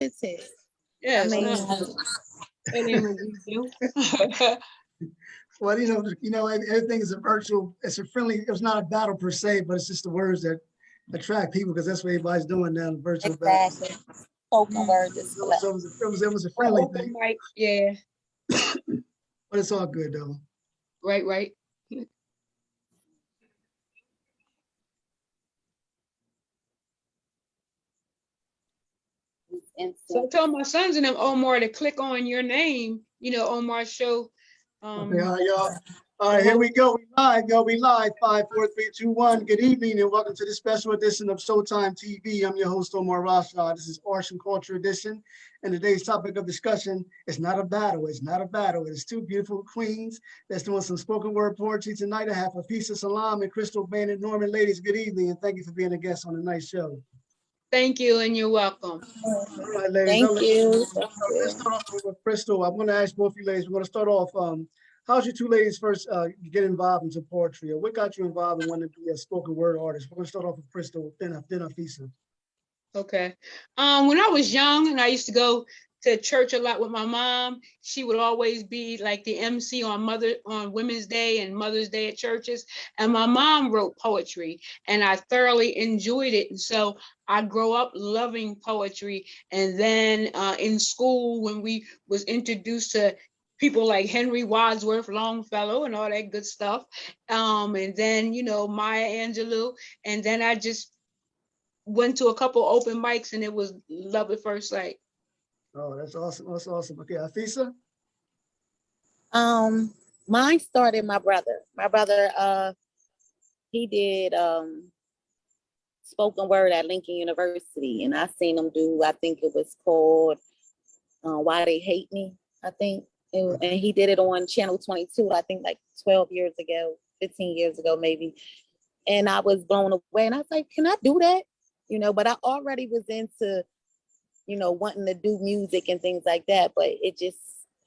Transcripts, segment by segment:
limited. Yeah, I it's mean, not. It ain't what we do. Well, everything is a virtual, it's a friendly, it's not a battle per se, but it's just the words that attract people because that's what everybody's doing now, the virtual battle. exactly. Spoken word display. So it was a Or friendly open thing, mic. Yeah. but it's all good though. Right. So I told my sons and them, Omar, to click on your name, Omar's show. Okay, all right, y'all. All right, here we go. We live, yo. We live. 5, 4, 3, 2, 1. Good evening and welcome to this special edition of Showtime TV. I'm your host, Omar Rashada. This is Arts and Culture Edition. And today's topic of discussion is not a battle. It's not a battle. It is two beautiful queens that's doing some spoken word poetry tonight. I have Baynard-Norman Salaam and Crystal Baynard-Norman. Ladies, good evening and thank you for being a guest on a nice show. Thank you, and you're welcome. All right, ladies. Thank you. Let's start off with Crystal. I'm going to ask both of you ladies. We're going to start off. How's your two ladies first get involved into poetry? Or what got you involved in wanting to be a spoken word artist? We're going to start off with Crystal, then Afisa. Okay. When I was young and I used to go to church a lot with my mom, she would always be like the MC on Women's Day and Mother's Day at churches. And my mom wrote poetry and I thoroughly enjoyed it. And so I grew up loving poetry. And then in school, when we was introduced to people like Henry Wadsworth Longfellow and all that good stuff. And then, Maya Angelou. And then I just went to a couple open mics and it was love at first sight. Oh, that's awesome. That's awesome. Okay, Afisa? Mine started my brother. My brother, he did spoken word at Lincoln University, and I seen him do, I think it was called Why They Hate Me, I think. And he did it on Channel 22, I think like 12 years ago, 15 years ago, maybe. And I was blown away and I was like, can I do that? But I already was into, wanting to do music and things like that. But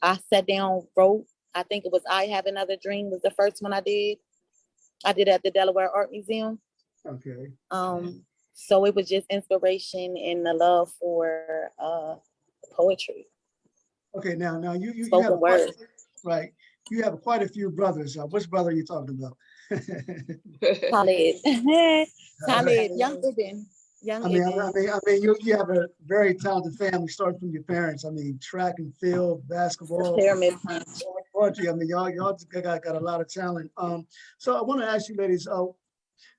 I sat down, wrote. I think it was I Have Another Dream was the first one I did. I did it at the Delaware Art Museum. Okay. So it was just inspiration and the love for poetry. Okay, now you spoken word. Right. You have quite a few brothers. Which brother are you talking about? Khalid. Khalid, young Ibn. I mean, you have a very talented family, starting from your parents. I mean, track and field, basketball, pyramid poetry. I mean, y'all got a lot of talent. So I want to ask you, ladies,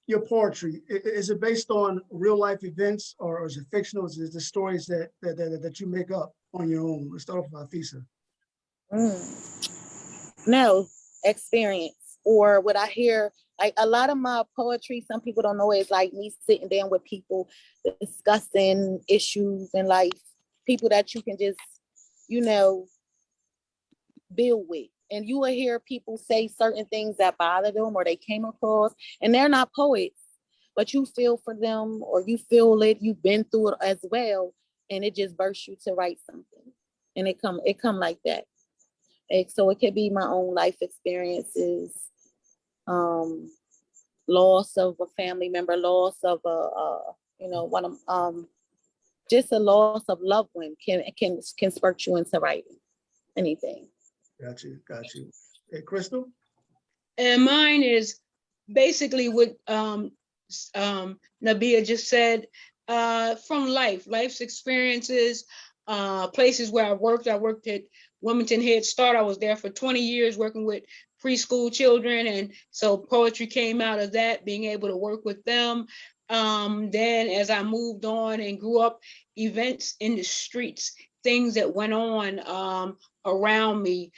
your poetry, is it based on real life events or is it fictional? Is it the stories that you make up on your own? Let's start off with Afisa. No, experience, or what I hear. Like a lot of my poetry, some people don't know, is like me sitting down with people discussing issues in life, people that you can just, build with. And you will hear people say certain things that bother them or they came across, and they're not poets, but you feel for them or you feel it, you've been through it as well, and it just bursts you to write something. And it come like that. So it could be my own life experiences, loss of a family member, loss of just a loss of loved one can spark you into writing anything. Got you. Hey, Crystal? And mine is basically what Nabeeyah just said, from life's experiences, places where I worked at Wilmington Head Start. I was there for 20 years working with preschool children. And so poetry came out of that, being able to work with them. Then as I moved on and grew up, events in the streets, things that went on around me,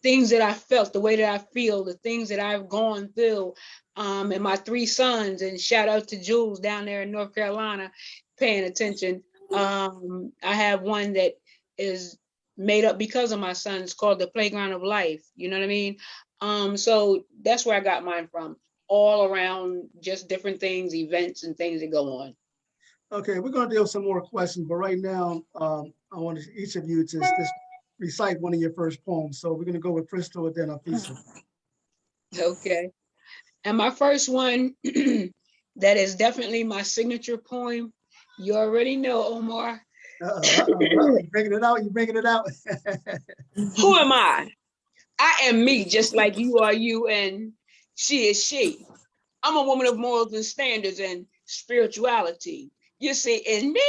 things that I felt, the way that I feel, the things that I've gone through, and my 3 sons, and shout out to Jules down there in North Carolina, paying attention. I have one that is made up because of my sons called The Playground of Life. You know what I mean? So that's where I got mine from, all around just different things, events and things that go on. Okay, we're going to deal with some more questions, but right now, I want each of you to just recite one of your first poems. So we're going to go with Crystal and then Afisa. Okay. And my first one that is definitely my signature poem You already know, Omar. You bringing it out. You bringing it out. Who am I? I am me, just like you are you, and she is she. I'm a woman of morals and standards and spirituality. You see, in me,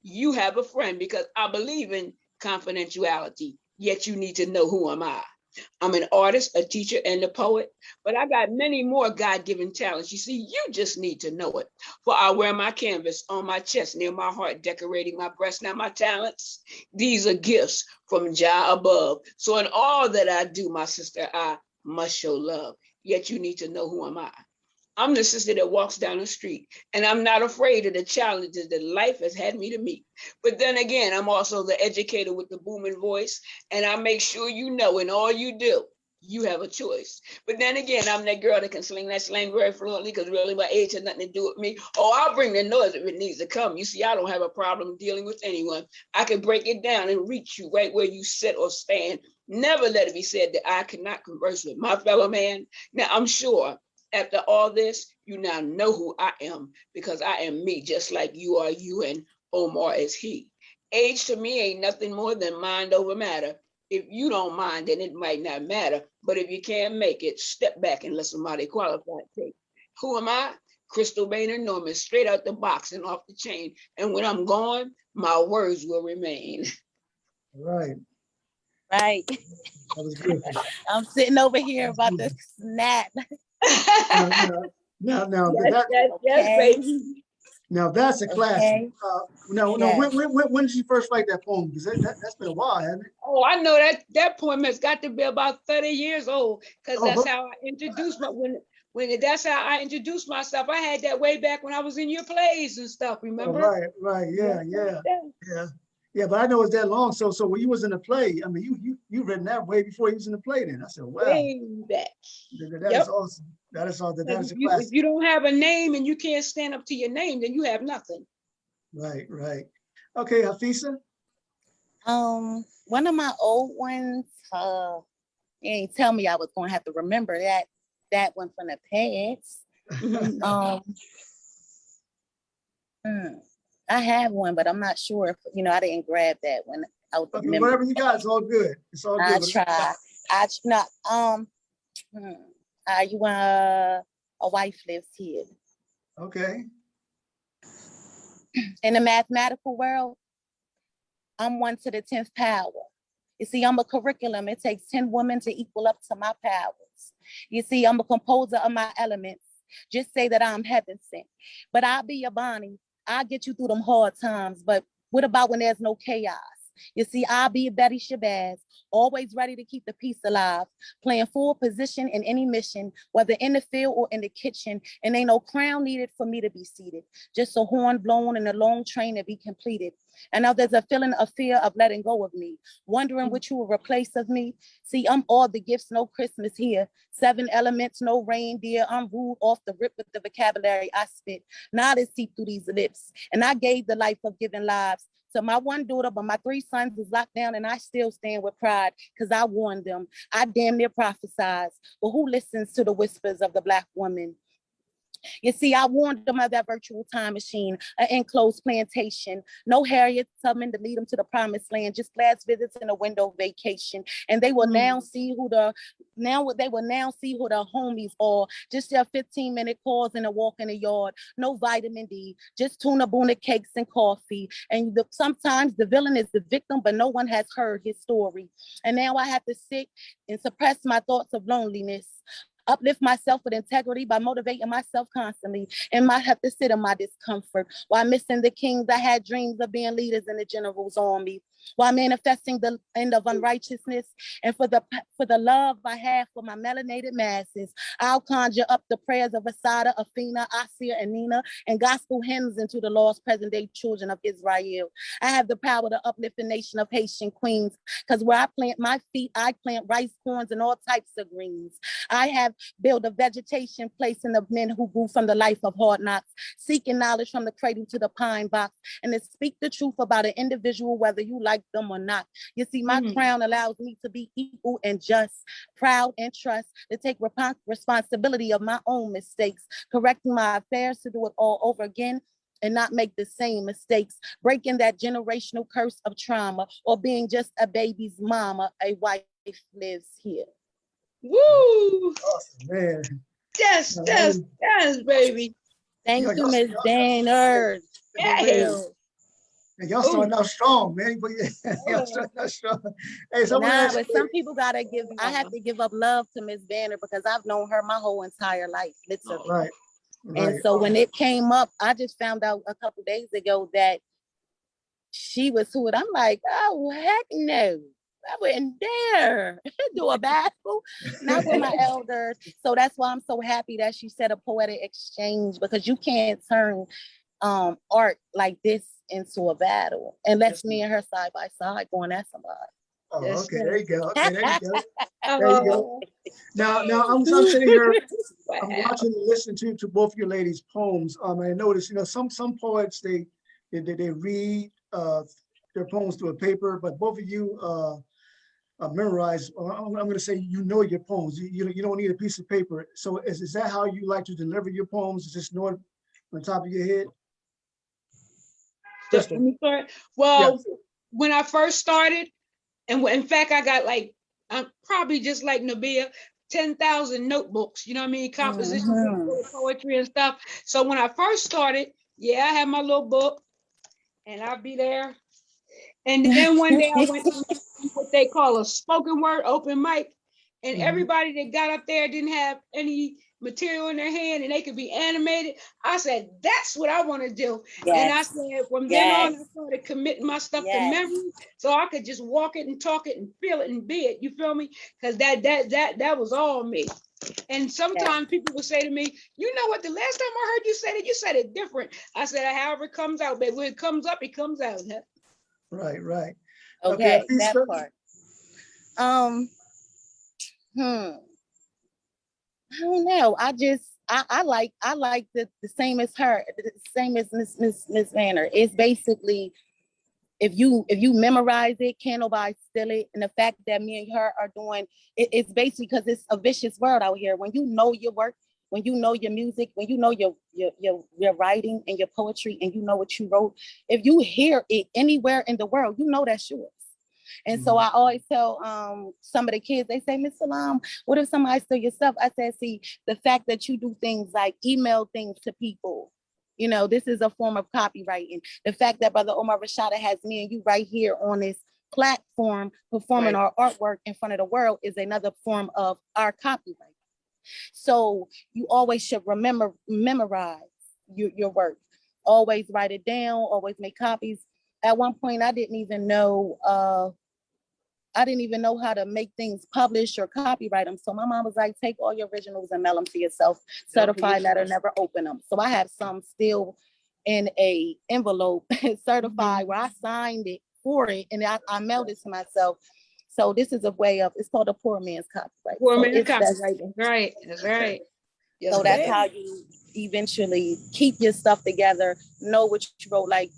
you have a friend because I believe in confidentiality, yet you need to know who am I. I'm an artist, a teacher, and a poet, but I got many more God-given talents. You see, you just need to know it. For I wear my canvas on my chest, near my heart, decorating my breast. Now, my talents, these are gifts from Jah above. So in all that I do, my sister, I must show love. Yet you need to know who am I. I'm the sister that walks down the street, and I'm not afraid of the challenges that life has had me to meet. But then again, I'm also the educator with the booming voice, and I make sure you know in all you do, you have a choice. But then again, I'm that girl that can sling that slang very fluently because really my age has nothing to do with me. Oh, I'll bring the noise if it needs to come. You see, I don't have a problem dealing with anyone. I can break it down and reach you right where you sit or stand. Never let it be said that I cannot converse with my fellow man. Now, I'm sure after all this, you now know who I am because I am me, just like you are you and Omar is he. Age to me ain't nothing more than mind over matter. If you don't mind, then it might not matter. But if you can't make it, step back and let somebody qualified take. Who am I? Crystal Baynard-Norman, straight out the box and off the chain. And when I'm gone, my words will remain. Right. Right. That was good. I'm sitting over here about to snap. Now, Yes, Okay. baby. now that's a classic. Okay. No, Yes. when did you first write that poem? Because that's been a while, hasn't it? Oh, I know that poem has got to be about 30 years old because that's how I introduced my when that's how I introduced myself. I had that way back when I was in your plays and stuff. Remember? Right, yeah. But I know it's that long. So when you was in the play, I mean, you written that way before you was in the play. Then I said, wow, Way back. that is awesome. That is awesome. That is a classic. If you don't have a name and you can't stand up to your name, then you have nothing. Right. Okay, Hafisa. One of my old ones, you ain't tell me I was gonna have to remember that one from the past. I have one, but I'm not sure if I didn't grab that one out the memory. Whatever you got, it's all good. It's all good. I try. You a wife lives here. Okay. In the mathematical world, I'm 1 to the 10th power. You see, I'm a curriculum. It takes 10 women to equal up to my powers. You see, I'm a composer of my elements. Just say that I'm heaven sent. But I'll be your Bonnie. I'll get you through them hard times. But what about when there's no chaos? You see, I'll be a Betty Shabazz, always ready to keep the peace alive, playing full position in any mission, whether in the field or in the kitchen, and ain't no crown needed for me to be seated, just a horn blown and a long train to be completed. And now there's a feeling of fear of letting go of me, wondering what you will replace of me. See, I'm all the gifts, no Christmas here. 7 elements, no reindeer. I'm ruled off the rip with the vocabulary I spit. Now to seep through these lips. And I gave the life of giving lives to my 1 daughter, but my 3 sons is locked down, and I still stand with pride because I warned them. I damn near prophesied. But who listens to the whispers of the Black woman? You see, I warned them of that virtual time machine, an enclosed plantation, no Harriet Tubman to lead them to the promised land, just glass visits and a window vacation. And they will now see who the homies are. Just their 15-minute calls and a walk in the yard. No vitamin D, just tuna boona cakes and coffee. And sometimes the villain is the victim, but no one has heard his story. And now I have to sit and suppress my thoughts of loneliness. Uplift myself with integrity by motivating myself constantly, and I have to sit in my discomfort while missing the kings. I had dreams of being leaders in the general's army, while manifesting the end of unrighteousness. And for the love I have for my melanated masses, I'll conjure up the prayers of Asada, Athena, Asia, and Nina, and gospel hymns into the lost present-day children of Israel. I have the power to uplift the nation of Haitian queens, because where I plant my feet, I plant rice, corns, and all types of greens. I have build a vegetation place in the men who grew from the life of hard knocks, seeking knowledge from the cradle to the pine box, and to speak the truth about an individual, whether you like them or not. You see, my crown allows me to be equal and just, proud and trust, to take responsibility of my own mistakes, correcting my affairs, to do it all over again, and not make the same mistakes, breaking that generational curse of trauma, or being just a baby's mama. A wife lives here. Woo! Awesome, man. Yes, yes, yes, baby. Thank you, Miss Baynard. Hey. And y'all starting out strong, man. Y'all starting out strong. Hey, so But some people gotta I have to give up love to Miss Banner because I've known her my whole entire life, literally. Right. And so when it came up, I just found out a couple days ago that she was who it. I'm like, oh heck no. I wouldn't dare do a battle, not with my elders. So that's why I'm so happy that she said a poetic exchange, because you can't turn art like this into a battle unless me and her side by side going at somebody. Oh, okay, there you go. Okay, there you go. There you go. Now I'm sitting here, I'm watching and listening to both your ladies' poems. I noticed, some poets they read their poems to a paper, but both of you memorize. I'm going to say your poems. You don't need a piece of paper. So is that how you like to deliver your poems? Is just know it on top of your head? Let me start. Well, when I first started, and in fact, I got I'm probably just like Nabeeyah, 10,000 notebooks, you know what I mean? Compositions, poetry and stuff. So when I first started, I had my little book and I'd be there. And then one day I went to what they call a spoken word open mic. And everybody that got up there didn't have any material in their hand and they could be animated. I said, that's what I want to do. Yes. And I said, from then on, I started committing my stuff to memory so I could just walk it and talk it and feel it and be it. You feel me? Because that was all me. And sometimes people will say to me, you know what, the last time I heard you say that, you said it different. I said, however it comes out, but when it comes up, it comes out. Right, right. Okay, that part. I don't know. I like the same as her, the same as Miss Vanner. It's basically if you memorize it, can't nobody steal it. And the fact that me and her are doing it's basically because it's a vicious world out here. When you know your work, when you know your music, when you know your writing and your poetry, and you know what you wrote, if you hear it anywhere in the world, you know that's yours. And so I always tell some of the kids, they say, Miss Salaam, what if somebody steal your stuff? I said, see, the fact that you do things like email things to people, this is a form of copywriting. The fact that Brother Omar Rashada has me and you right here on this platform performing our artwork in front of the world is another form of our copyright. So you always should memorize your work. Always write it down, always make copies. At one point, I didn't even know how to make things publish or copyright them. So my mom was like, take all your originals and mail them to yourself. Certified letter, never open them. So I have some still in a envelope certified where I signed it for it and I mailed it to myself. So this is a way of, it's called a poor man's copyright. Poor man's copyright. That's right. That's right. Yes, so that's how you eventually keep your stuff together, know what you wrote, like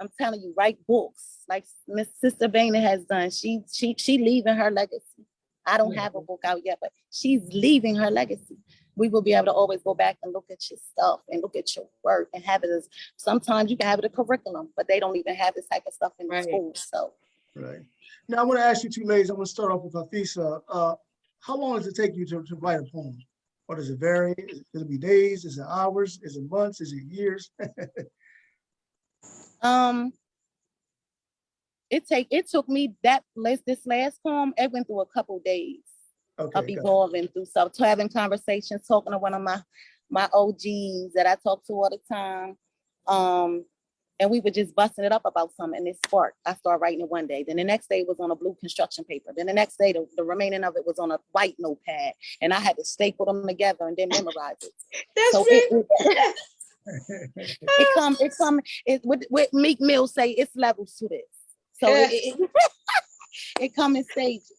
I'm telling you, write books like Miss Sister Baynard has done. She leaving her legacy. I don't have a book out yet, but she's leaving her legacy. We will be able to always go back and look at your stuff and look at your work and have it as, sometimes you can have it a curriculum, but they don't even have this type of stuff in the school. So right. Now I want to ask you two ladies, I'm going to start off with Hafisa. How long does it take you to write a poem? Or does it vary? Is it be days? Is it hours? Is it months? Is it years? It took me this last poem, it went through a couple days of evolving through stuff, to having conversations, talking to one of my OGs that I talk to all the time. And we were just busting it up about something, and it sparked. I started writing it one day. Then the next day it was on a blue construction paper. Then the next day, the remaining of it was on a white notepad, and I had to staple them together and then memorize it. What Meek Mill say, it's levels to this. So it come in stages.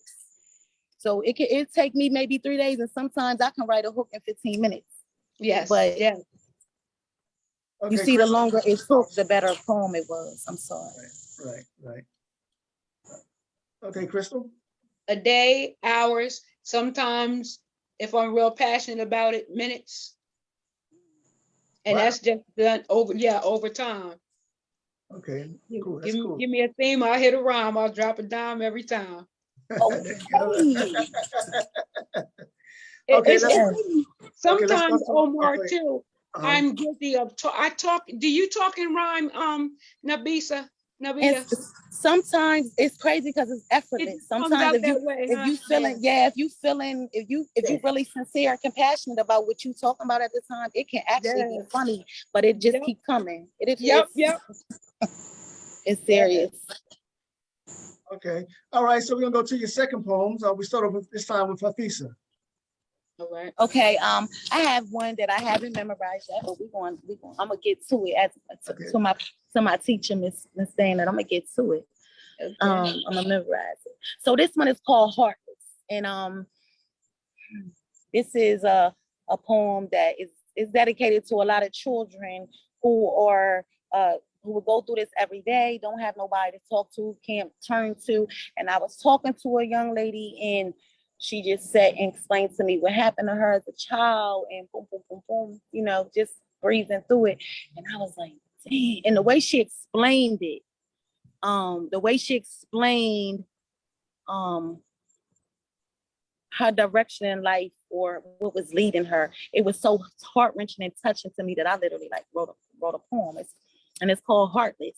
So it take me maybe 3 days, and sometimes I can write a hook in 15 minutes. Yes, but you see, the longer it took, the better poem it was. I'm sorry. Right. Okay, Crystal. A day, hours, sometimes if I'm real passionate about it, minutes. And Wow. that's just done over time. Okay, Give, cool. That's give, cool. give me a theme, I'll hit a rhyme, I'll drop a dime every time. There you go. Okay. Okay, It's let's Yes. funny. let's Sometimes, talk. Omar, Okay. too, Um, I'm guilty of I talk. Do you talk in rhyme, Nabisa, And Nabiya? sometimes it's crazy because it's It effortless. comes Sometimes out that way, if huh? you Yeah. feeling, yeah, if you really sincere and compassionate about what you talking about at the time, it can actually be Yes. funny, but it just Yep. keep coming. Yep. It's Yeah. serious. okay. All right. So we're gonna go to your second poems. We start off with this time with Hafisa. All right. Okay, I have one that I haven't memorized yet, but I'm gonna get to it as Okay. to my teacher, Miss Standard. I'm gonna get to it. Okay. I'm gonna memorize it. So this one is called Heartless, and this is a poem that is dedicated to a lot of children who are who will go through this every day, don't have nobody to talk to, can't turn to. And I was talking to a young lady, and she just sat and explained to me what happened to her as a child, and boom, boom, boom, boom, just breathing through it. And I was like, dang. And the way she explained it, her direction in life or what was leading her, it was so heart-wrenching and touching to me that I literally like wrote a poem. And it's called Heartless.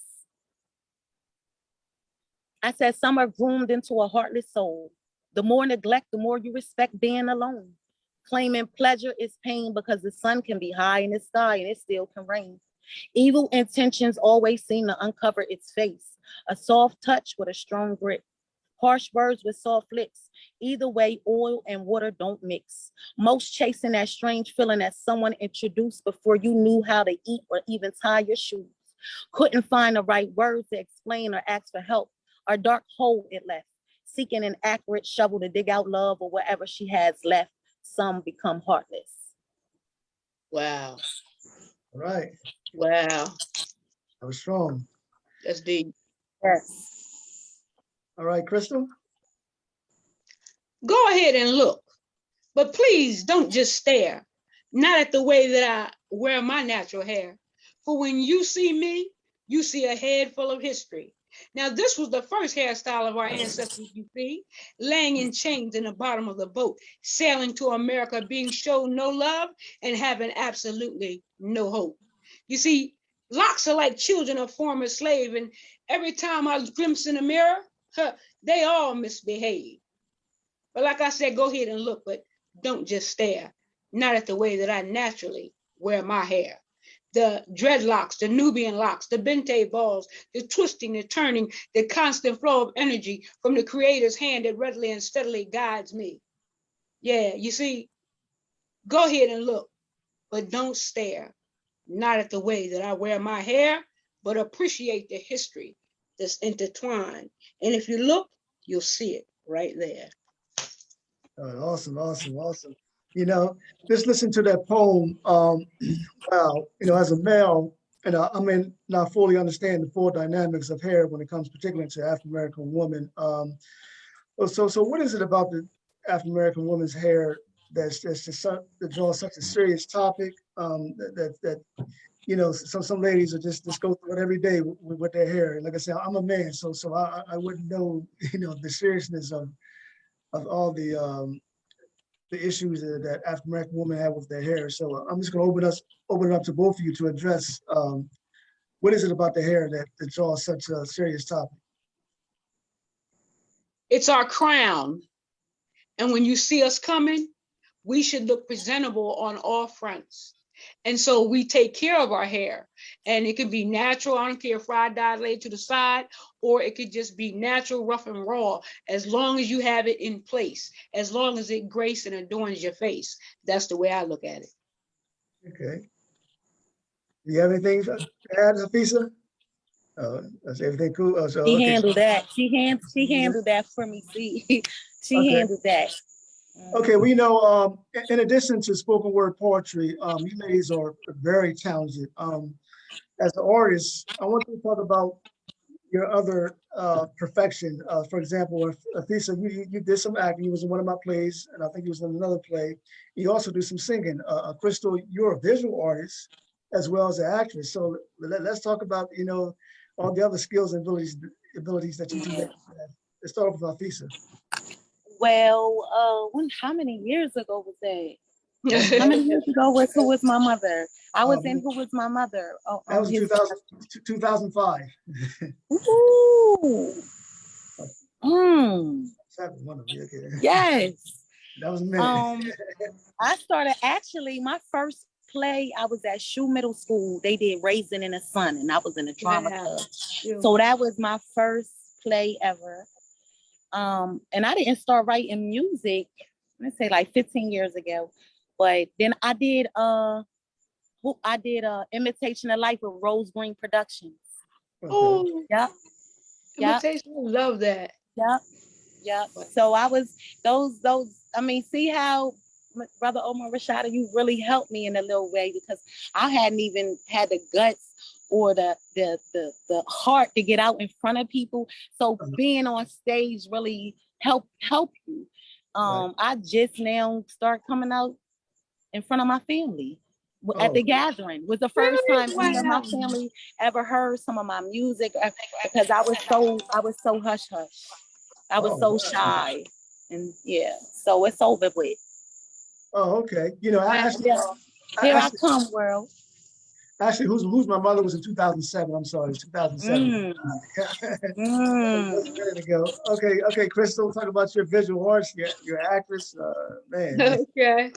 I said, some are groomed into a heartless soul. The more neglect, the more you respect being alone. Claiming pleasure is pain because the sun can be high in the sky and it still can rain. Evil intentions always seem to uncover its face. A soft touch with a strong grip. Harsh words with soft lips. Either way, oil and water don't mix. Most chasing that strange feeling that someone introduced before you knew how to eat or even tie your shoes. Couldn't find the right words to explain or ask for help. A dark hole it left, seeking an accurate shovel to dig out love or whatever she has left. Some become heartless. Wow. All right. Wow. That was strong. That's deep. Yes. All right, Crystal. Go ahead and look, but please don't just stare. Not at the way that I wear my natural hair. For when you see me, you see a head full of history. Now, this was the first hairstyle of our ancestors, you see, laying in chains in the bottom of the boat, sailing to America, being shown no love and having absolutely no hope. You see, locks are like children of former slave, and every time I glimpse in the mirror, they all misbehave. But like I said, go ahead and look, but don't just stare. Not at the way that I naturally wear my hair. The dreadlocks, the Nubian locks, the bente balls, the twisting, the turning, the constant flow of energy from the creator's hand that readily and steadily guides me. Yeah, you see, go ahead and look, but don't stare. Not at the way that I wear my hair, but appreciate the history that's intertwined. And if you look, you'll see it right there. Awesome, awesome, awesome. Just listen to that poem. Wow, as a male, and I mean, not fully understand the full dynamics of hair when it comes particularly to African American women. So what is it about the African American woman's hair that's just that draws such a serious topic? Some ladies are just go through it every day with their hair. And like I said, I'm a man, so I wouldn't know the seriousness of all the issues that African American women have with their hair. So I'm just going to open it up to both of you to address what is it about the hair that draws such a serious topic? It's our crown. And when you see us coming, we should look presentable on all fronts. And so we take care of our hair. And it can be natural, I don't care if I dye laid to the side, or it could just be natural, rough and raw, as long as you have it in place, as long as it graces and adorns your face. That's the way I look at it. Okay. Do you have anything to add, Hafisa? That's everything cool. She Okay. handled that. She handled that for me. See, she Okay. handled that. Okay, we know, in addition to spoken word poetry, you ladies are very talented. As an artist, I want you to talk about your other perfection. For example, Afisa, you did some acting. You was in one of my plays, and I think you was in another play. You also do some singing. Crystal, you're a visual artist. as well as an actress. So let's talk about, all the other skills and abilities that you do. Let's start off with Afisa. Well, how many years ago was that? How many years ago was Who Was My Mother? I was in Who Was My Mother? That was 2005. Ooh. Mm. Okay. Yes. That was a minute. I started actually my first play. I was at Shoe Middle School. They did Raisin in the Sun, and I was in a drama club. So that was my first play ever. And I didn't start writing music, let's say like 15 years ago. But then I did Imitation of Life with Rose Green Productions. Oh, yep. Imitation, love that. Yep. So I was those. I mean, see how Brother Omar Rashada, you really helped me in a little way, because I hadn't even had the guts or the heart to get out in front of people. So being on stage really help you. I just now start coming out in front of my family at the gathering. Was the first time any of my family ever heard some of my music, because I was so hush hush. I was so shy, and so it's over with. Oh, okay. Here I come, world. Actually, Who's My Mother was in 2007. I'm sorry, 2007. That's a minute ago. Okay, Crystal, talk about your visual arts, your actress, man. Okay.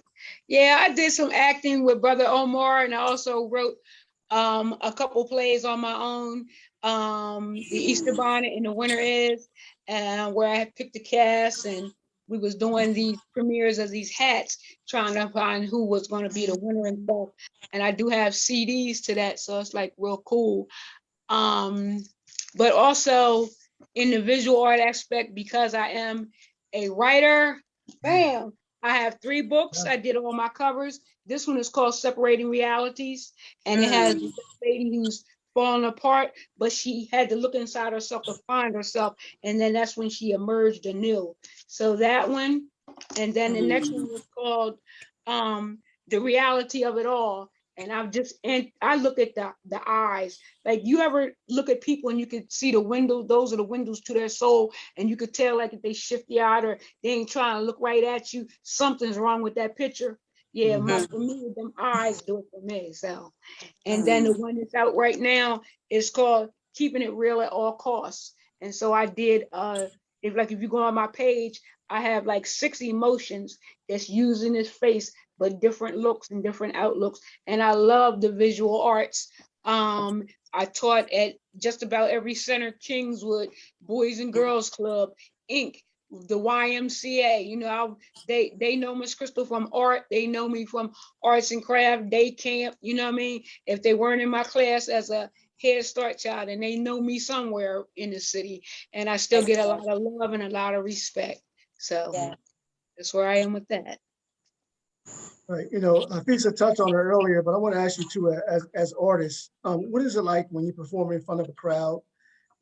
Yeah, I did some acting with Brother Omar, and I also wrote a couple plays on my own. The Easter Bonnet and The Winter Is, where I had picked the cast, and we was doing these premieres of these hats, trying to find who was going to be the winner and stuff. And I do have CDs to that, so it's like real cool. But also in the visual art aspect, because I am a writer, bam, I have 3 books. I did all my covers. This one is called Separating Realities, and it has a lady who's falling apart, but she had to look inside herself to find herself, and then that's when she emerged anew. So that one, and then the next one was called The Reality of It All. And I look at the eyes. Like, you ever look at people and you could see the windows, those are the windows to their soul, and you could tell, like, if they shift the eye or they ain't trying to look right at you, something's wrong with that picture. Yeah, for me, them eyes do it for me. So, and then the one that's out right now is called Keeping It Real at All Costs. And so I did, if you go on my page, I have like 6 emotions that's used in his face, but different looks and different outlooks. And I love the visual arts. I taught at just about every center: Kingswood, Boys and Girls Club, Inc., the YMCA. They know Miss Crystal from art. They know me from arts and craft, day camp. You know what I mean? If they weren't in my class as a Head Start child, and they know me somewhere in the city, and I still get a lot of love and a lot of respect. So that's where I am with that. Right. Afisa touched on it earlier, but I want to ask you too, as artists, what is it like when you perform in front of a crowd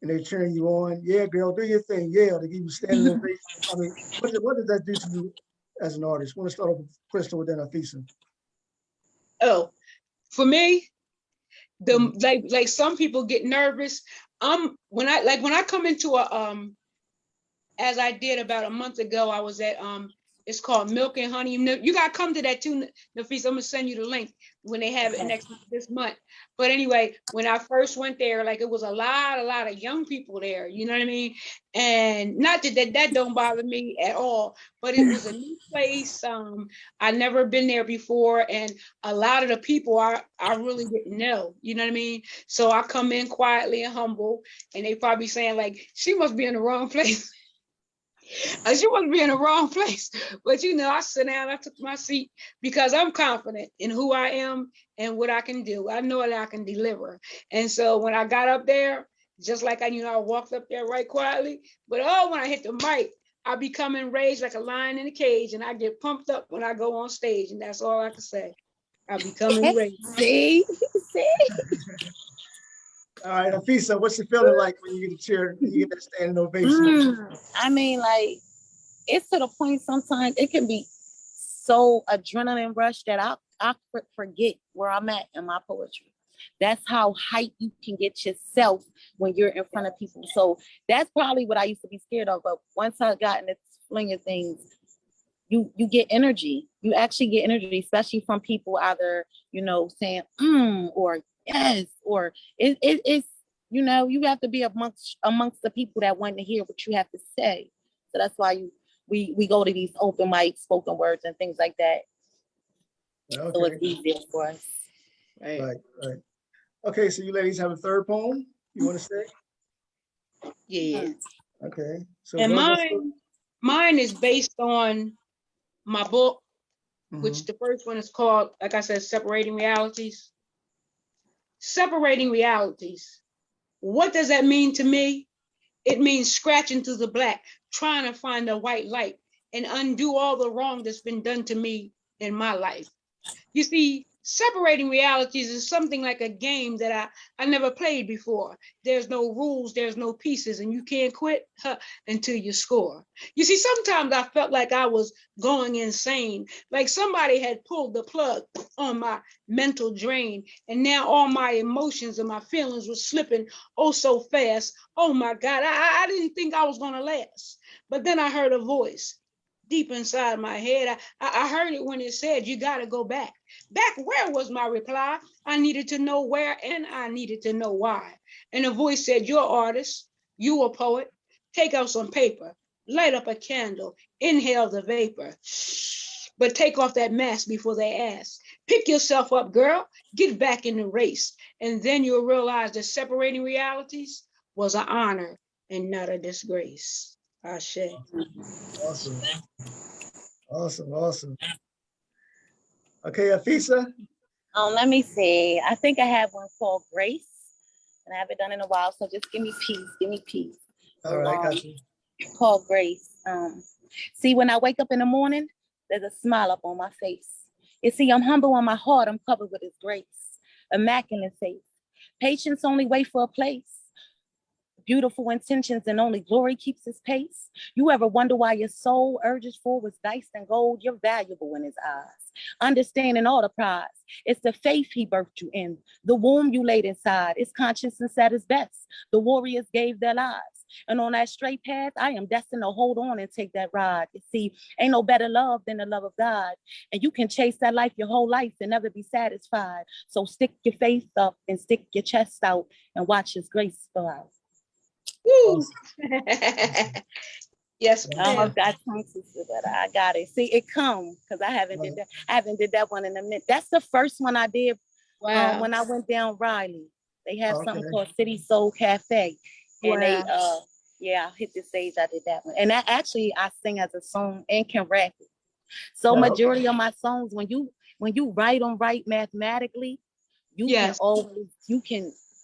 and they're cheering you on? Yeah, girl, do your thing. Yeah, they give you standing ovation. I mean, what does that do to you as an artist? I want to start off with Crystal, and then Afisa. Oh, for me, like some people get nervous. When I come into as I did about a month ago, I was at it's called Milk and Honey. You gotta come to that too, Nafisa. I'm gonna send you the link when they have it this month. But anyway, when I first went there, like, it was a lot of young people there. You know what I mean? And not that don't bother me at all, but it was a new place. I'd never been there before, and a lot of the people I really didn't know. You know what I mean? So I come in quietly and humble, and they probably saying, like, she must be in the wrong place. She must be in the wrong place. But I sit down, I took my seat, because I'm confident in who I am and what I can do. I know that I can deliver. And so when I got up there, just like I walked up there right quietly, but when I hit the mic, I become enraged like a lion in a cage, and I get pumped up when I go on stage, and that's all I can say. I become enraged. See? All right, Afisa, what's the feeling like when you get a cheer, you get that standing ovation? I mean, like, it's to the point sometimes it can be so adrenaline rush that I forget where I'm at in my poetry. That's how hype you can get yourself when you're in front of people. So that's probably what I used to be scared of. But once I got in the swing of things, you get energy. You actually get energy, especially from people either, saying or yes, or it's you have to be amongst the people that want to hear what you have to say. So that's why we go to these open mic spoken words and things like that. Okay. So it's easier for us. Right. Okay, so you ladies have a third poem you want to say? Yeah. Okay. So And mine is based on my book, which the first one is called, like I said, Separating Realities. Separating realities. What does that mean to me? It means scratching through the black, trying to find the white light and undo all the wrong that's been done to me in my life. You see, separating realities is something like a game that I never played before. There's no rules, there's no pieces, and you can't quit until you score. You see, sometimes I felt like I was going insane, like somebody had pulled the plug on my mental drain, and now all my emotions and my feelings were slipping oh so fast. Oh my God, I didn't think I was gonna last. But then I heard a voice deep inside my head. I heard it when it said, you got to go back. Back where was my reply? I needed to know where and I needed to know why. And the voice said, you're an artist, you a poet, take out some paper, light up a candle, inhale the vapor, but take off that mask before they ask. Pick yourself up, girl, get back in the race. And then you'll realize that separating realities was an honor and not a disgrace. Ashe. Awesome. Okay, Afisa. Let me see. I think I have one called Grace, and I haven't done it in a while. So just give me peace. All right, got you. Called Grace. See, when I wake up in the morning, there's a smile up on my face. You see, I'm humble on my heart. I'm covered with His grace. Immaculate faith. Patience only wait for a place. Beautiful intentions and only glory keeps His pace. You ever wonder why your soul urges for was diced and gold? You're valuable in His eyes. Understanding all the prize. It's the faith He birthed you in. The womb you laid inside. It's consciousness at its best. The warriors gave their lives. And on that straight path, I am destined to hold on and take that ride. You see, ain't no better love than the love of God. And you can chase that life your whole life and never be satisfied. So stick your faith up and stick your chest out and watch His grace spill out. Woo. Yes, I almost got tongue twisted, but I got it. See, it come because I haven't did that one in a minute. That's the first one I did. Wow. When I went down Riley. They have something called City Soul Cafe, and they I hit the stage. I did that one, and that actually I sing as a song and can rap it. So majority of my songs, when you write them right mathematically, can always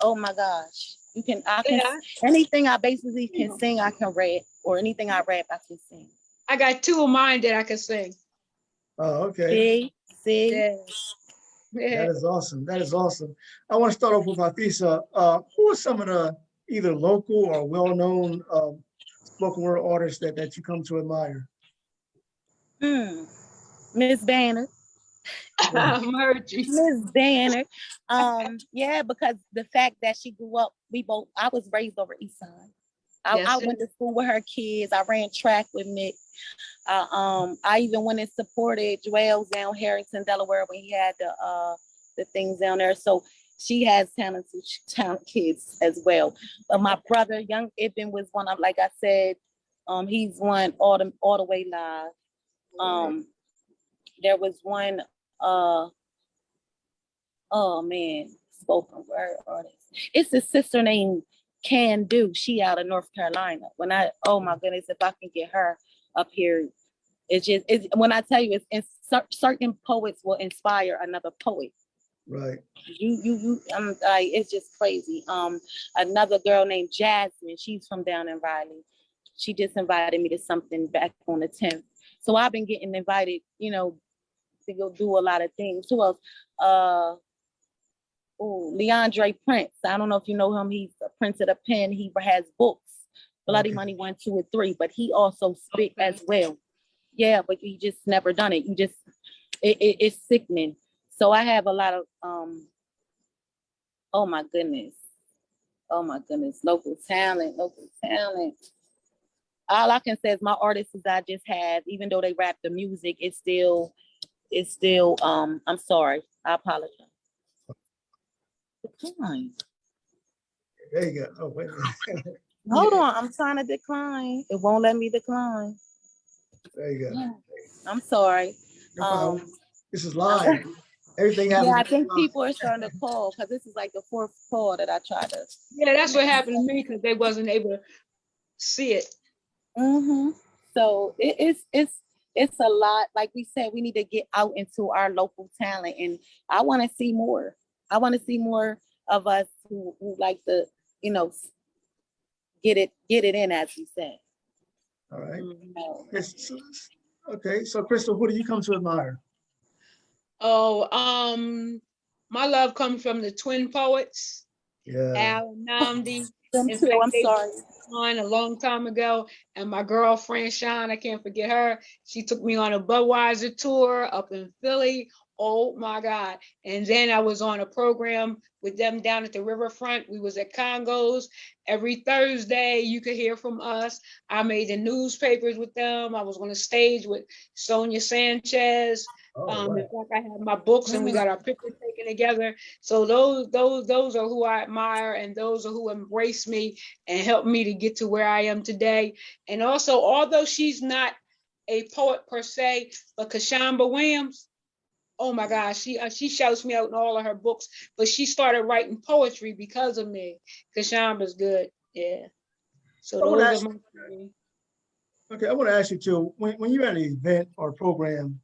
oh my gosh. Anything I basically can sing, I can rap, or anything I rap, I can sing. I got two of mine that I can sing. Oh, okay. See? That is awesome. I want to start off with Afisa. Who are some of the either local or well-known spoken word artists that you come to admire? Miss Baynard. Miss Baynard. Because the fact that she grew up, I was raised over East Side. I went to school with her kids. I ran track with Nick. I even went and supported Joel's down Harrington, Delaware, when he had the things down there. So she has talented kids as well. But my brother, Young Ibn, was one of, like I said, he's won all the way live. There was one, spoken word artist. It's a sister named Can Do. She out of North Carolina. Oh my goodness, if I can get her up here, it's when I tell you, certain poets will inspire another poet. Right. It's just crazy. Another girl named Jasmine, she's from down in Riley. She just invited me to something back on the 10th. So I've been getting invited, to go do a lot of things. Who else? Leandre Prince. I don't know if you know him. He's a Prince of the Pen. He has books. Bloody Money 1, 2, and 3. But he also spit as well. Yeah, but you just never done it. It's sickening. So I have a lot of oh my goodness. Oh my goodness. Local talent. All I can say is my artists I just have, even though they rap the music, it's still I'm sorry. I apologize. Decline. There you go. Oh, wait a minute. Hold on. I'm trying to decline. It won't let me decline. There you go. I'm sorry. This is live. Everything happens. Yeah, I think people are starting to call because this is like the fourth call that I tried to. Yeah, that's what happened to me because they wasn't able to see it. So it's a lot. Like we said, we need to get out into our local talent, and I want to see more. I want to see more of us who like to, get it in, as you said. All right. Okay. So Crystal, who do you come to admire? Oh, my love comes from the twin poets. Yeah. Al and Namdi. Them too. I'm sorry. On a long time ago, and my girlfriend Sean, I can't forget her. She took me on a Budweiser tour up in Philly. Oh my God. And then I was on a program with them down at the riverfront. We was at Congo's. Every Thursday, you could hear from us. I made the newspapers with them. I was on the stage with Sonia Sanchez. Right. In fact, I have my books and we got our pictures taken together. So those are who I admire, and those are who embrace me and helped me to get to where I am today. And also, although she's not a poet per se, but Kashamba Williams, oh my gosh, she shouts me out in all of her books, but she started writing poetry because of me. Kashamba's good, yeah. So those are my three. Okay, I want to ask you too, when you're at an event or program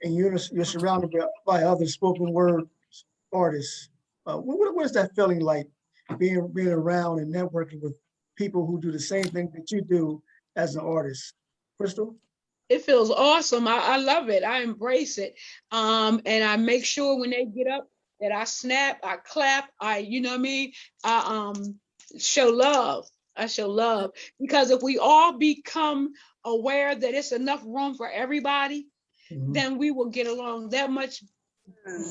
and you're surrounded by other spoken word artists, what is that feeling like, being around and networking with people who do the same thing that you do as an artist? Crystal? It feels awesome. I love it. I embrace it. And I make sure when they get up that I snap, I clap, you know what I mean? I show love. I show love. Because if we all become aware that it's enough room for everybody, then we will get along that much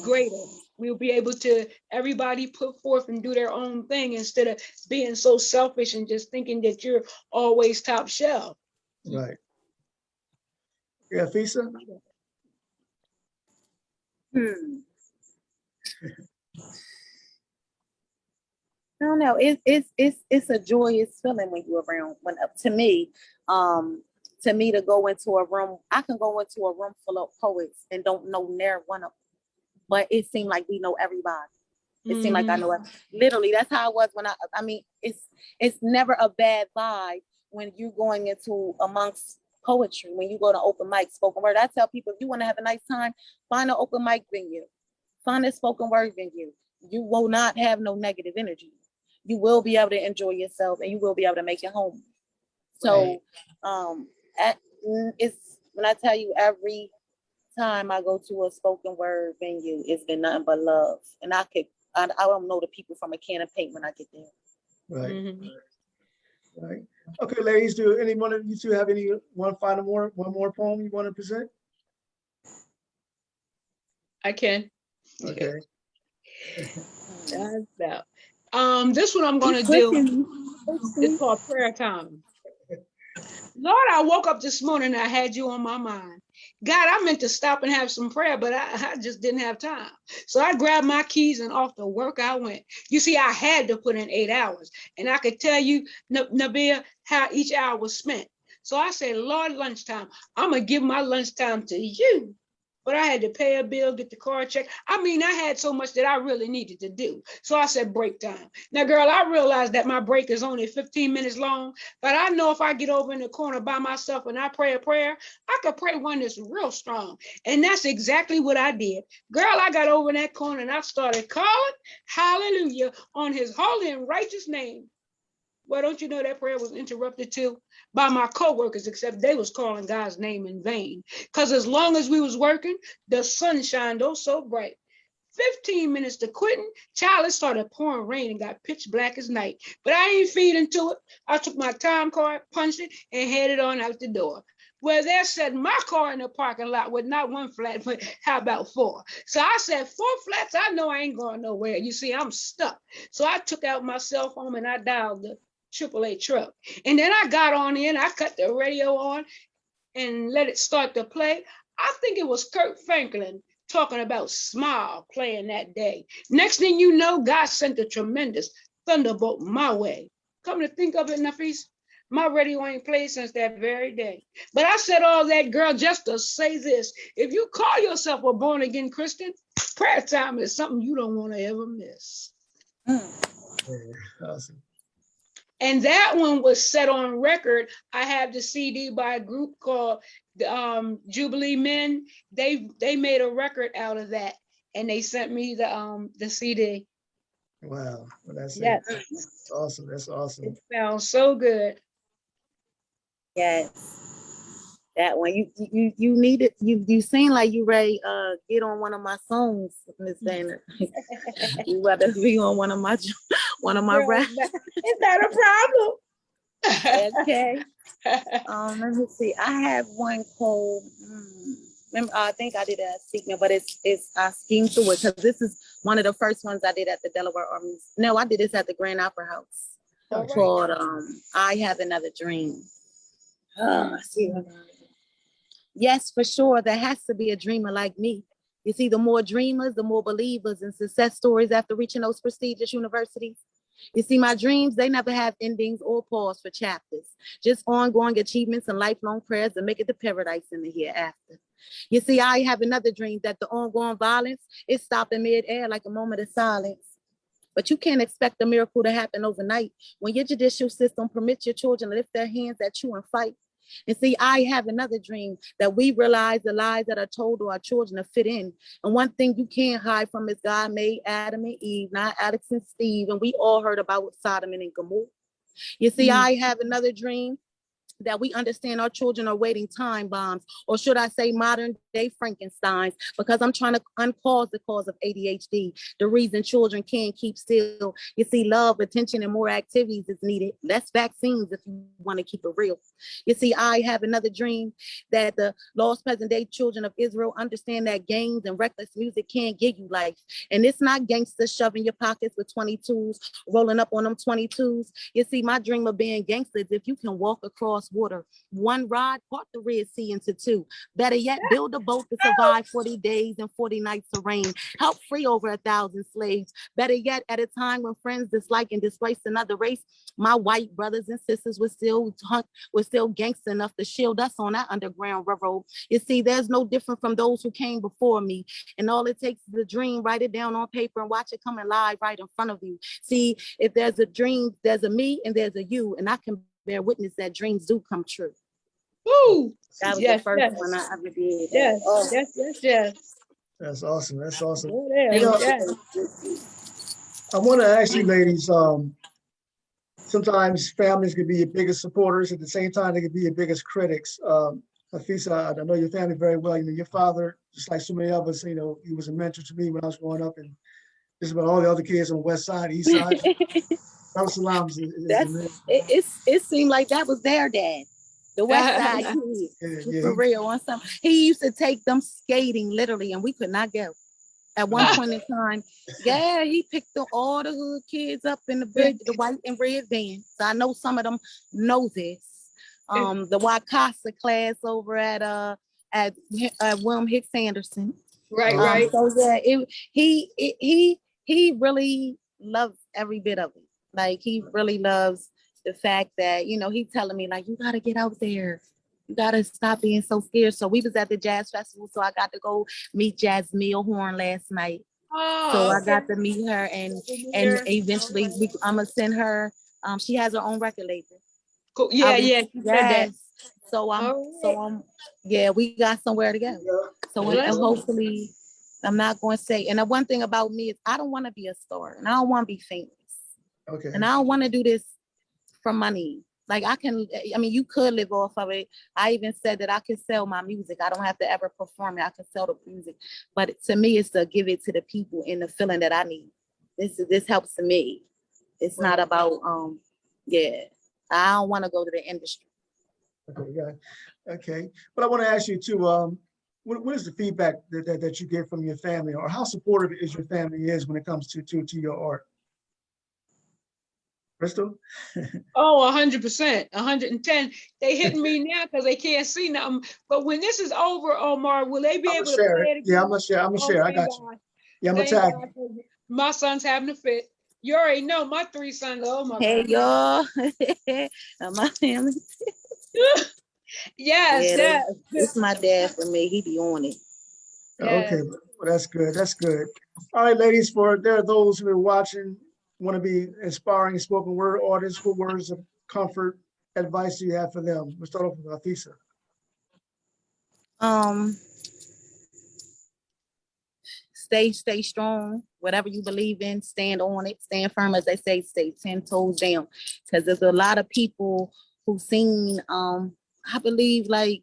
greater. We'll be able to, everybody put forth and do their own thing instead of being so selfish and just thinking that you're always top shelf. Right. Yeah, Fisa? I don't know. It's a joyous feeling when you're around. To me to go into a room, I can go into a room full of poets and don't know near one of them, but it seemed like we know everybody. It seemed like I know it. Literally, that's how it was when I mean, it's never a bad vibe when you're going into amongst poetry, when you go to open mic, spoken word. I tell people, if you want to have a nice time, find an open mic venue, find a spoken word venue. You will not have no negative energy. You will be able to enjoy yourself and you will be able to make it home. So it's when I tell you, every time I go to a spoken word venue, it's been nothing but love. And I don't know the people from a can of paint when I get there. Right. Right. Okay, ladies, do any one of you two have one more poem you want to present? I can. Okay. This one I'm going to do is called Prayer Time. Lord, I woke up this morning and I had you on my mind. God, I meant to stop and have some prayer, but I just didn't have time. So I grabbed my keys and off to work I went. You see, I had to put in 8 hours. And I could tell you, Nabeeyah, how each hour was spent. So I said, Lord, lunchtime, I'm going to give my lunchtime to you. But I had to pay a bill, get the car checked. I mean, I had so much that I really needed to do. So I said break time. Now, girl, I realized that my break is only 15 minutes long, but I know if I get over in the corner by myself and I pray a prayer, I could pray one that's real strong. And that's exactly what I did. Girl, I got over in that corner and I started calling hallelujah on his holy and righteous name. Well, don't you know that prayer was interrupted too by my coworkers, except they was calling God's name in vain. Because as long as we was working, the sun shined oh so bright. 15 minutes to quitting, child, it started pouring rain and got pitch black as night. But I ain't feeding to it. I took my time card, punched it, and headed on out the door. Well, they're setting my car in the parking lot with not one flat, but how about 4? So I said, 4 flats, I know I ain't going nowhere. You see, I'm stuck. So I took out my cell phone and I dialed the AAA truck. And then I got on in, I cut the radio on and let it start to play. I think it was Kurt Franklin talking about Smile playing that day. Next thing you know, God sent a tremendous thunderbolt my way. Come to think of it, Nafis, my radio ain't played since that very day. But I said all that, girl, just to say this. If you call yourself a born-again Christian, prayer time is something you don't want to ever miss. Awesome. And that one was set on record. I have the CD by a group called Jubilee Men. They made a record out of that, and they sent me the CD. Wow. Well, that's Yes. it. That's awesome. That's awesome. It sounds so good. Yes. That one. You need it. You seem like you ready get on one of my songs, Miss Baynard. You rather be on one of my raps. It's not a problem. Okay. Let me see. I have one called remember, I think I did a segment, but it's I schemed through it because this is one of the first ones I did at the Delaware Army. No, I did this at the Grand Opera House. All right. Called I Have Another Dream. See. Yes, for sure. There has to be a dreamer like me. You see, the more dreamers, the more believers and success stories after reaching those prestigious universities. You see, my dreams, they never have endings or pause for chapters, just ongoing achievements and lifelong prayers to make it to paradise in the hereafter. You see, I have another dream that the ongoing violence is stopped in midair like a moment of silence. But you can't expect a miracle to happen overnight when your judicial system permits your children to lift their hands at you and fight. And see, I have another dream that we realize the lies that are told to our children to fit in. And one thing you can't hide from is God made Adam and Eve, not Alex and Steve. And we all heard about Sodom and Gomorrah. You see, I have another dream that we understand our children are waiting time bombs, or should I say modern day Frankensteins, because I'm trying to uncause the cause of ADHD, the reason children can't keep still. You see, love, attention, and more activities is needed. Less vaccines if you want to keep it real. You see, I have another dream that the lost present day children of Israel understand that games and reckless music can't give you life. And it's not gangsters shoving your pockets with 22s, rolling up on them 22s. You see, my dream of being gangsters, if you can walk across water, one rod, part the Red Sea into 2. Better yet, build a boat to survive 40 days and 40 nights of rain. Help free over 1,000 slaves. Better yet, at a time when friends dislike and displace another race, my white brothers and sisters were still gangster enough to shield us on that underground railroad. You see, there's no different from those who came before me. And all it takes is a dream, write it down on paper and watch it come alive right in front of you. See, if there's a dream, there's a me and there's a you, and I can bear witness that dreams do come true. Woo! That was the first one I ever did. Yes, yes. That's awesome. That's awesome. Oh, You know, yes. I want to ask you ladies, sometimes families can be your biggest supporters. At the same time, they can be your biggest critics. Hafisa, I know your family very well. You know, your father, just like so many of us, you know, he was a mentor to me when I was growing up, and just about all the other kids on the west side, east side. Salaam it seemed like that was their dad. The West Side kid, for real. On some, he used to take them skating literally, and we could not go. At one point in time, yeah, he picked all the hood kids up in the white and red van. So I know some of them know this. The Wakasa class over at William Hicks Anderson. Right. So yeah, he really loves every bit of it. Like, he really loves the fact that, you know, he's telling me, like, you got to get out there. You got to stop being so scared. So we was at the jazz festival. So I got to go meet Jasmine Horn last night. So I got to meet her, and eventually I'm going to send her. She has her own record label. Cool. Yeah. Yes. Yeah, we got somewhere to go. So hopefully, I'm not going to say, and the one thing about me is I don't want to be a star, and I don't want to be famous. Okay. And I don't want to do this for money. Like, you could live off of it. I even said that I could sell my music. I don't have to ever perform it. I could sell the music. But to me, it's to give it to the people in the feeling that I need. This helps to me. It's not about, I don't want to go to the industry. Okay, yeah. Okay. But I want to ask you too, what is the feedback that you get from your family, or how supportive is your family is when it comes to your art? Crystal? Oh, 100%, 110. They hitting me now because they can't see nothing. But when this is over, Omar, will they be I'm able gonna to share play it. it Yeah, again? I'm gonna share. I'm gonna Oh, share. I thank got you. God. Yeah, I'm gonna Thank tag God. you. My son's having a fit. You already know my 3 sons. Oh my Hey, God. y'all. My family. Yes, Yeah, yes, it's my dad for me. He be on it. Okay, yes. well, that's good. That's good. All right, ladies, there are those who are watching, want to be inspiring spoken word artists. What words of comfort, advice do you have for them? We'll start off with Afisa. Um, stay strong. Whatever you believe in, stand on it. Stand firm, as they say. Stay 10 toes down. Because there's a lot of people who seen. I believe, like,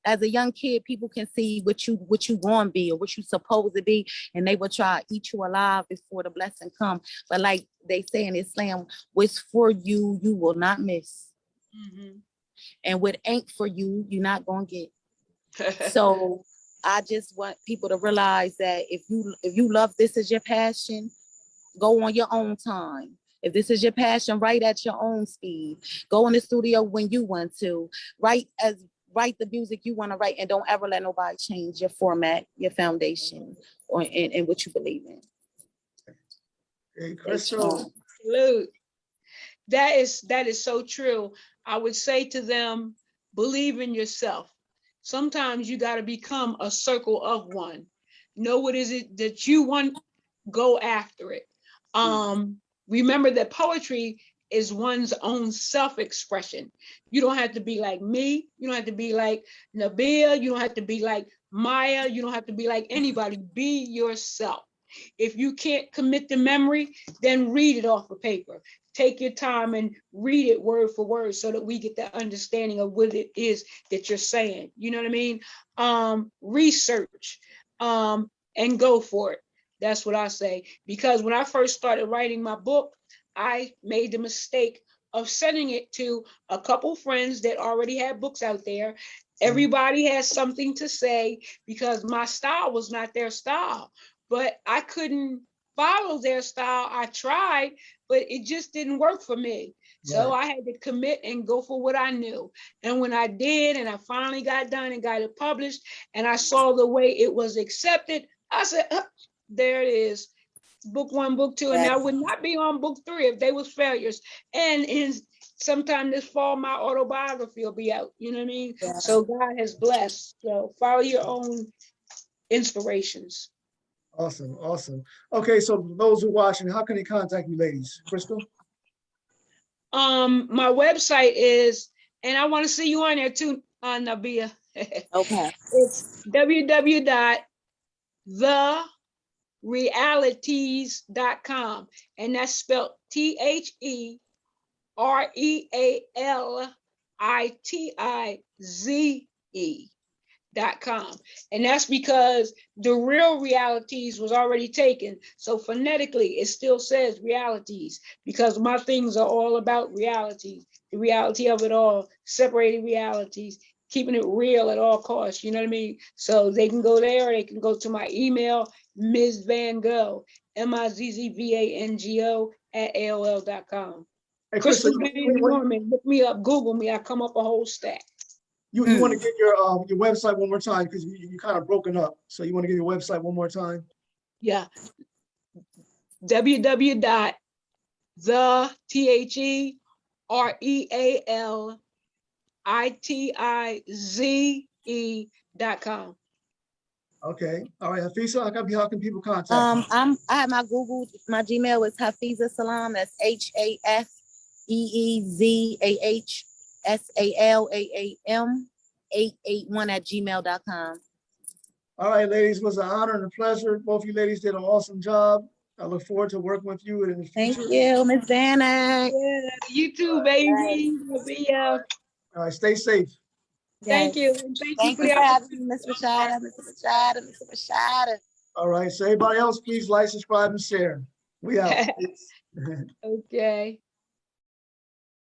as a young kid, people can see what you want to be or what you supposed to be, and they will try to eat you alive before the blessing come. But like they say in Islam, what's for you, you will not miss, and what ain't for you, you're not gonna get. So I just want people to realize that if you love this as your passion, go on your own time. If this is your passion, write at your own speed. Go in the studio when you want to. Write the music you want to write, and don't ever let nobody change your format, your foundation, or in what you believe in. Hey, Crystal. Salute. That is so true. I would say to them, believe in yourself. Sometimes you got to become a circle of one. Know what is it that you want, go after it. Remember that poetry is one's own self-expression. You don't have to be like me. You don't have to be like Nabeeyah. You don't have to be like Maya. You don't have to be like anybody. Be yourself. If you can't commit the memory, then read it off of paper. Take your time and read it word for word so that we get that understanding of what it is that you're saying. You know what I mean? Research and go for it. That's what I say. Because when I first started writing my book, I made the mistake of sending it to a couple friends that already had books out there. Everybody has something to say because my style was not their style, but I couldn't follow their style. I tried, but it just didn't work for me. So I had to commit and go for what I knew. And when I did, and I finally got done and got it published, and I saw the way it was accepted, I said, there it is, book 1, book 2, and I would not be on book 3 if they was failures. And in sometime this fall, my autobiography will be out. You know what I mean? Yeah. So God has blessed. So follow your own inspirations. Awesome, awesome. Okay, so those who are watching, how can they contact you, ladies? Crystal? My website is, and I want to see you on there too, Nabeeyah. Okay. It's www.therealities.com, and that's spelled TheRealities.com. And that's because the real realities was already taken. So phonetically, it still says realities because my things are all about reality, the reality of it all, separating realities, keeping it real at all costs. You know what I mean? So they can go there, or they can go to my email, Ms. Van Gogh, MIZZVANGO @AOL.com. Hey, Crystal Crystal, Baynard-Norman, look me up, Google me, I come up a whole stack. you want to get your website one more time because you kind of broken up. So you want to give your website one more time? Yeah. www.therealities.com. Okay. All right, Hafisa, how can people contact you? I have my Google, my Gmail is Hafeezah Salaam. That's HAFEEZAHSALAAM 881 @gmail.com. All right, ladies, it was an honor and a pleasure. Both you ladies did an awesome job. I look forward to working with you in the future. Thank you, Ms. Vanna. Yeah, you too, baby. All right, stay safe. Thank you. And thank you Thank for you the for having me, opportunity. Ms. Rashada, Mr. Rashada, Mr. Rashada. All right, so everybody else, please like, subscribe, and share. We out. Okay.